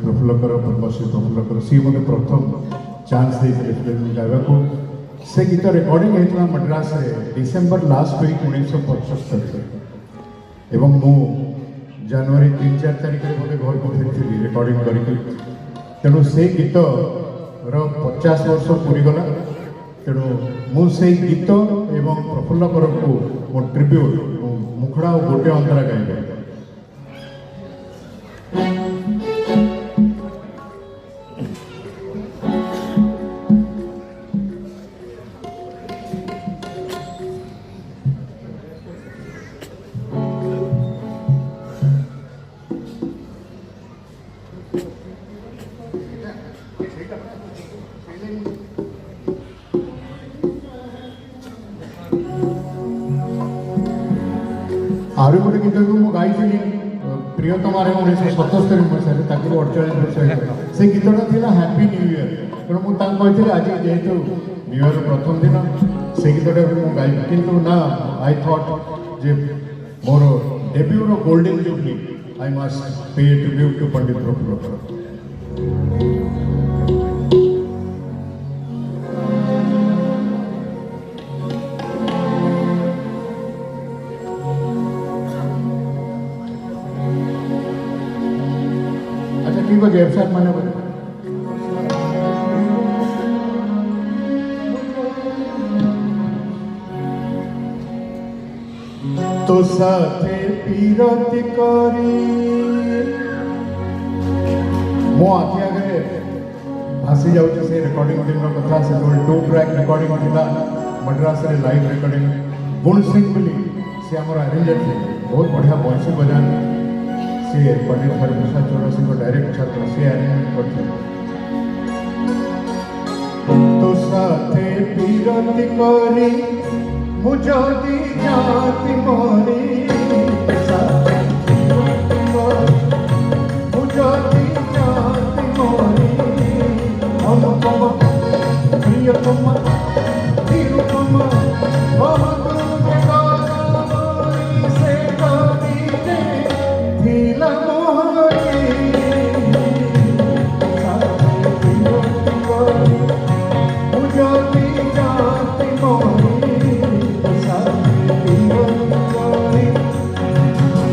प्रफुल्लकर पद्मश्री प्रफुल्लकर सी मत प्रथम चांस देते फिल्म गायबा को से गीत रेकर्डिंग होता मद्रास डिसेम्बर लास्ट वीक 1975 एवं मु जनवरी 3-4 तारिख में बोले घर को फेरी रेकर्डिंग करके तेणु से गीत 50 वर्ष पूरीगला तेणु मुझे गीत एवं प्रफुल्लकर को मो ट्रिब्यूट मुखड़ा और गोटे अंतरा गाइबे आरु गोटे गीत को मुझे गाई प्रियतमा 1977 मसीह 48 वर्ष से गीतटा था हैप्पी न्यू ईयर तेणु मुझे आज जेहेतु न्यू ईयर प्रथम दिन से गीतटा भी मुझे गाइबी किंतु ना आई थॉट जे मोर डेब्यूर golden jubilee I must pay tribute to Pandit Prafullkar. ठीक है जैब साहब मैंने बोले तो साथे पीरती करी मो आखि आगे भासी जाऊँ से रेकर्डिंग टीम कथा से 2 ट्रैक रेकर्डिंग था मद्रास रे लाइव रेकर्डिंग गुण सिंह बोली से आम अरेंजर थे बहुत बढ़िया बंशी बजाने सी पंडित हरिप्रसाद चौरसी को डायरेक्ट छात्र सी अरेंजमेंट करते तो साथे पीरती करी मुझे जाति मोरी साथे पीरती करी मुझे जाति मोरी अनुपम प्रियतम